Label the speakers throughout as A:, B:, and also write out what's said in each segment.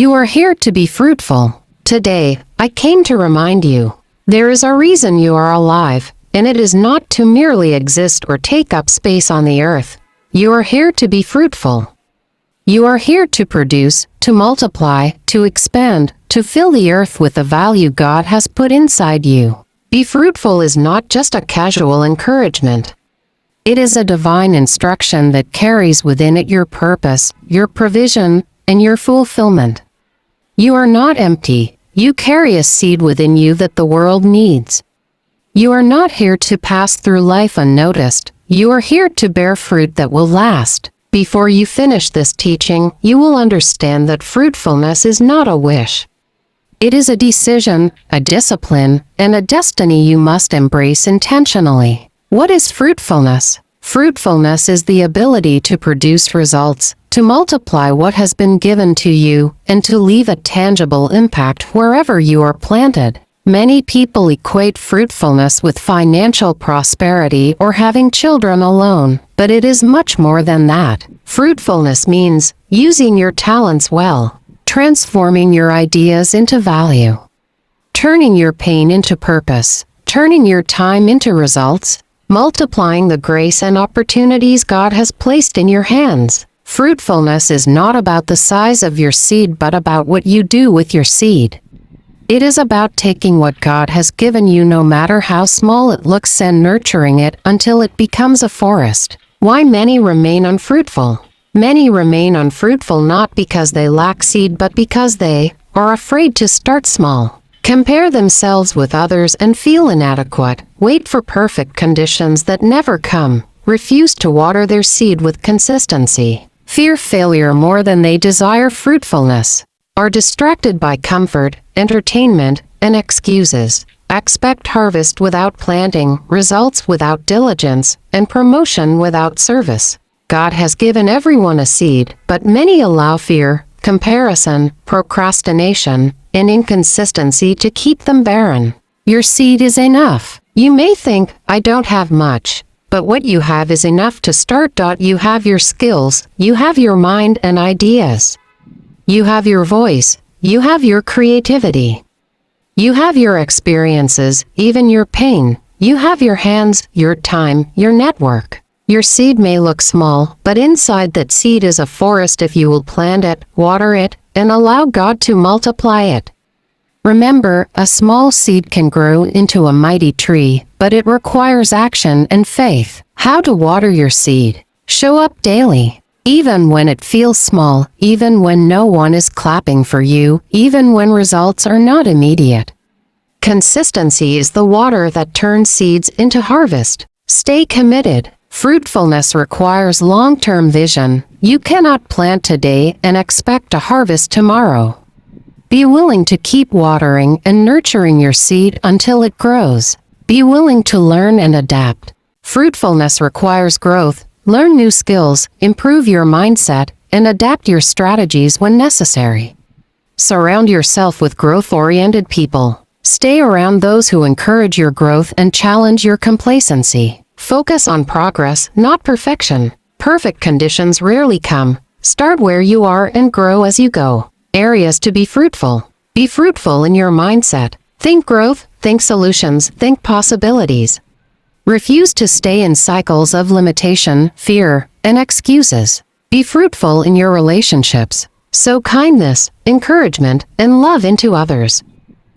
A: You are here to be fruitful. Today, I came to remind you, there is a reason you are alive, and it is not to merely exist or take up space on the earth. You are here to be fruitful. You are here to produce, to multiply, to expand, to fill the earth with the value God has put inside you. Be fruitful is not just a casual encouragement. It is a divine instruction that carries within it your purpose, your provision, and your fulfillment. You are not empty. You carry a seed within you that the world needs. You are not here to pass through life unnoticed. You are here to bear fruit that will last. Before you finish this teaching, you will understand that fruitfulness is not a wish. It is a decision, a discipline, and a destiny you must embrace intentionally. What is fruitfulness? Fruitfulness is the ability to produce results, to multiply what has been given to you, and to leave a tangible impact wherever you are planted. Many people equate fruitfulness with financial prosperity or having children alone, but it is much more than that. Fruitfulness means using your talents well, transforming your ideas into value, turning your pain into purpose, turning your time into results, multiplying the grace and opportunities God has placed in your hands. Fruitfulness is not about the size of your seed but about what you do with your seed. It is about taking what God has given you, no matter how small it looks, and nurturing it until it becomes a forest. Why many remain unfruitful? Many remain unfruitful not because they lack seed but because they are afraid to start small, compare themselves with others and feel inadequate, wait for perfect conditions that never come, refuse to water their seed with consistency, fear failure more than they desire fruitfulness, are distracted by comfort, entertainment, and excuses, expect harvest without planting, results without diligence, and promotion without service. God has given everyone a seed, but many allow fear, comparison, procrastination, and inconsistency to keep them barren. Your seed is enough. You may think, I don't have much, but what you have is enough to start. You have your skills, you have your mind and ideas. You have your voice, you have your creativity. You have your experiences, even your pain. You have your hands, your time, your network. Your seed may look small, but inside that seed is a forest if you will plant it, water it, and allow God to multiply it. Remember, a small seed can grow into a mighty tree, but it requires action and faith. How to water your seed? Show up daily. Even when it feels small, even when no one is clapping for you, even when results are not immediate. Consistency is the water that turns seeds into harvest. Stay committed. Fruitfulness requires long-term vision. You cannot plant today and expect a harvest tomorrow. Be willing to keep watering and nurturing your seed until it grows. Be willing to learn and adapt. Fruitfulness requires growth. Learn new skills, improve your mindset, and adapt your strategies when necessary. Surround yourself with growth-oriented people. Stay around those who encourage your growth and challenge your complacency. Focus on progress, not perfection. Perfect conditions rarely come. Start where you are and grow as you go. Areas to be fruitful. Be fruitful in your mindset. Think growth, think solutions, think possibilities. Refuse to stay in cycles of limitation, fear, and excuses. Be fruitful in your relationships. Sow kindness, encouragement, and love into others.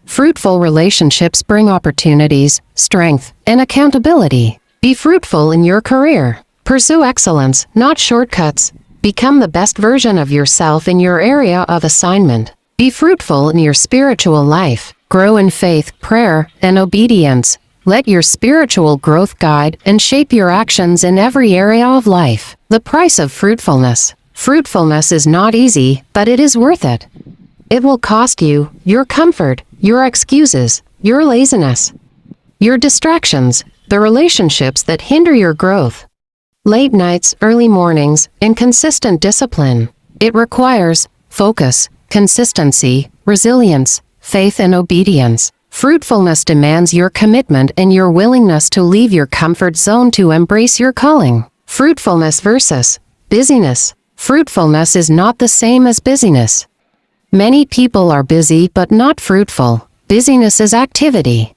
A: Fruitful relationships bring opportunities, strength, and accountability. Be fruitful in your career. Pursue excellence, not shortcuts. Become the best version of yourself in your area of assignment. Be fruitful in your spiritual life. Grow in faith, prayer, and obedience. Let your spiritual growth guide and shape your actions in every area of life. The price of fruitfulness. Fruitfulness is not easy, but it is worth it. It will cost you your comfort, your excuses, your laziness, your distractions, the relationships that hinder your growth. Late nights, early mornings, and consistent discipline. It requires focus, consistency, resilience, faith, and obedience. Fruitfulness demands your commitment and your willingness to leave your comfort zone to embrace your calling. Fruitfulness versus busyness. Fruitfulness is not the same as busyness. Many people are busy but not fruitful. Busyness is activity.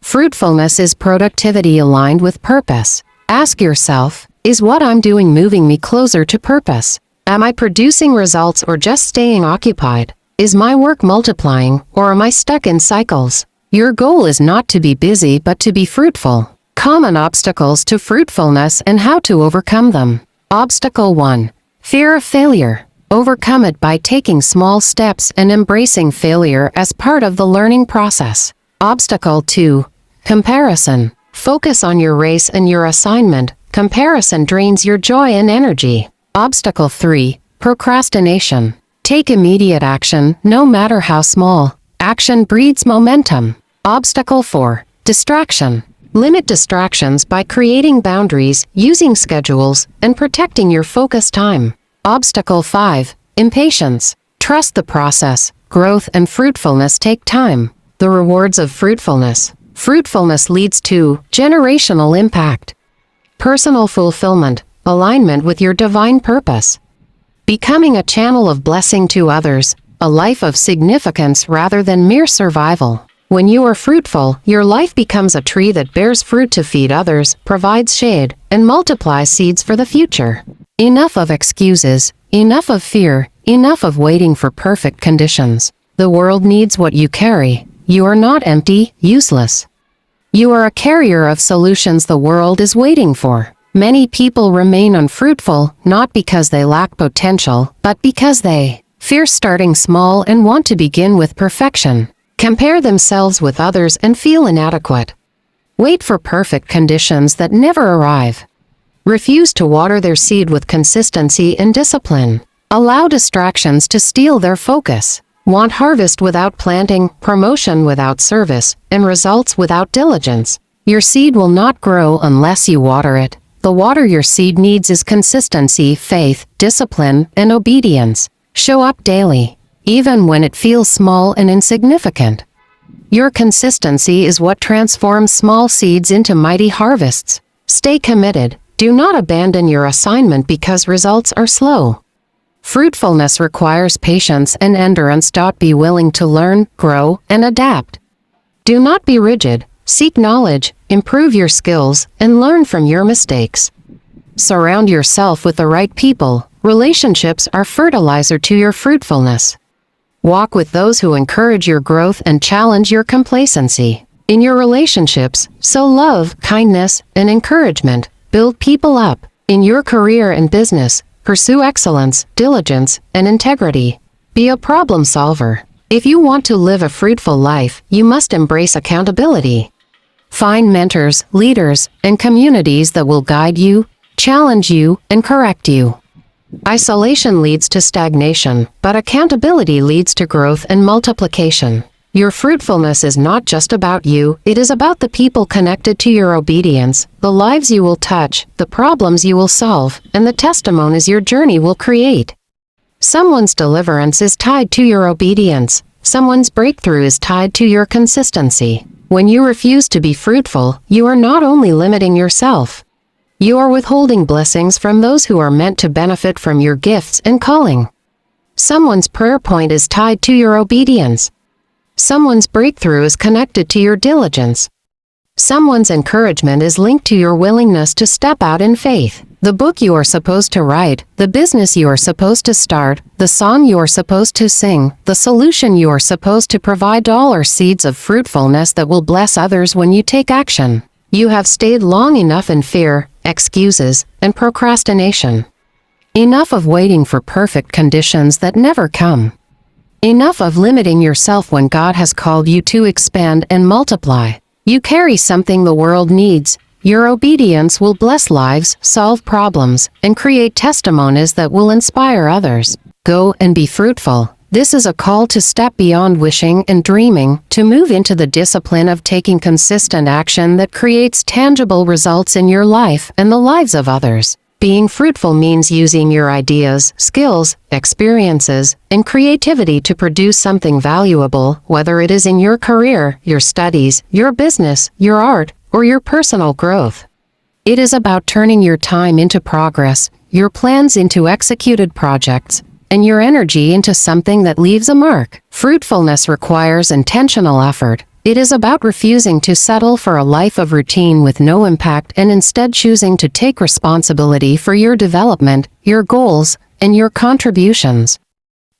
A: Fruitfulness is productivity aligned with purpose. Ask yourself, is what I'm doing moving me closer to purpose? Am I producing results or just staying occupied? Is my work multiplying, or am I stuck in cycles? Your goal is not to be busy but to be fruitful. Common obstacles to fruitfulness and how to overcome them. Obstacle 1. Fear of failure. Overcome it by taking small steps and embracing failure as part of the learning process. Obstacle 2. Comparison. Focus on your race and your assignment. Comparison drains your joy and energy. Obstacle 3. Procrastination. Take immediate action, no matter how small. Action breeds momentum. Obstacle 4. Distraction. Limit distractions by creating boundaries, using schedules, and protecting your focus time. Obstacle 5. Impatience. Trust the process. Growth and fruitfulness take time. The rewards of fruitfulness. Fruitfulness leads to generational impact. Personal fulfillment. Alignment with your divine purpose. Becoming a channel of blessing to others. A life of significance rather than mere survival. When you are fruitful, your life becomes a tree that bears fruit to feed others, provides shade, and multiplies seeds for the future. Enough of excuses, enough of fear, enough of waiting for perfect conditions. The world needs what you carry. You are not empty, useless. You are a carrier of solutions the world is waiting for. Many people remain unfruitful, not because they lack potential, but because they fear starting small and want to begin with perfection. Compare themselves with others and feel inadequate. Wait for perfect conditions that never arrive. Refuse to water their seed with consistency and discipline. Allow distractions to steal their focus. Want harvest without planting, promotion without service, and results without diligence. Your seed will not grow unless you water it. The water your seed needs is consistency, faith, discipline, and obedience. Show up daily, even when it feels small and insignificant. Your consistency is what transforms small seeds into mighty harvests. Stay committed. Do not abandon your assignment because results are slow. Fruitfulness requires patience and endurance. Be willing to learn, grow, and adapt. Do not be rigid. Seek knowledge, improve your skills, and learn from your mistakes. Surround yourself with the right people. Relationships are fertilizer to your fruitfulness. Walk with those who encourage your growth and challenge your complacency. In your relationships, sow love, kindness, and encouragement. Build people up. In your career and business, pursue excellence, diligence, and integrity. Be a problem solver. If you want to live a fruitful life, you must embrace accountability. Find mentors, leaders, and communities that will guide you, challenge you, and correct you. Isolation leads to stagnation, but accountability leads to growth and multiplication. Your fruitfulness is not just about you, it is about the people connected to your obedience, the lives you will touch, the problems you will solve, and the testimonies your journey will create. Someone's deliverance is tied to your obedience. Someone's breakthrough is tied to your consistency. When you refuse to be fruitful, you are not only limiting yourself. You are withholding blessings from those who are meant to benefit from your gifts and calling. Someone's prayer point is tied to your obedience. Someone's breakthrough is connected to your diligence. Someone's encouragement is linked to your willingness to step out in faith. The book you are supposed to write, the business you are supposed to start, the song you are supposed to sing, the solution you are supposed to provide, all are seeds of fruitfulness that will bless others when you take action. You have stayed long enough in fear, excuses, and procrastination. Enough of waiting for perfect conditions that never come. Enough of limiting yourself when God has called you to expand and multiply. You carry something the world needs. Your obedience will bless lives, solve problems, and create testimonies that will inspire others. Go and be fruitful. This is a call to step beyond wishing and dreaming, to move into the discipline of taking consistent action that creates tangible results in your life and the lives of others. Being fruitful means using your ideas, skills, experiences, and creativity to produce something valuable, whether it is in your career, your studies, your business, your art, or your personal growth. It is about turning your time into progress, your plans into executed projects, and your energy into something that leaves a mark. Fruitfulness requires intentional effort. It is about refusing to settle for a life of routine with no impact and instead choosing to take responsibility for your development, your goals, and your contributions.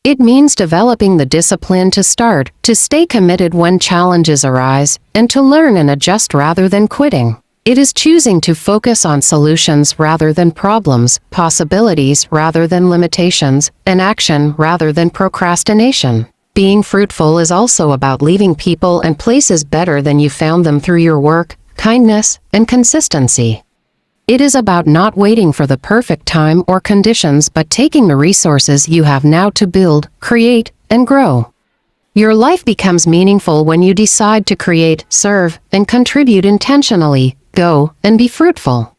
A: It means developing the discipline to start, to stay committed when challenges arise, and to learn and adjust rather than quitting. It is choosing to focus on solutions rather than problems, possibilities rather than limitations, and action rather than procrastination. Being fruitful is also about leaving people and places better than you found them through your work, kindness, and consistency. It is about not waiting for the perfect time or conditions but taking the resources you have now to build, create, and grow. Your life becomes meaningful when you decide to create, serve, and contribute intentionally. Go and be fruitful.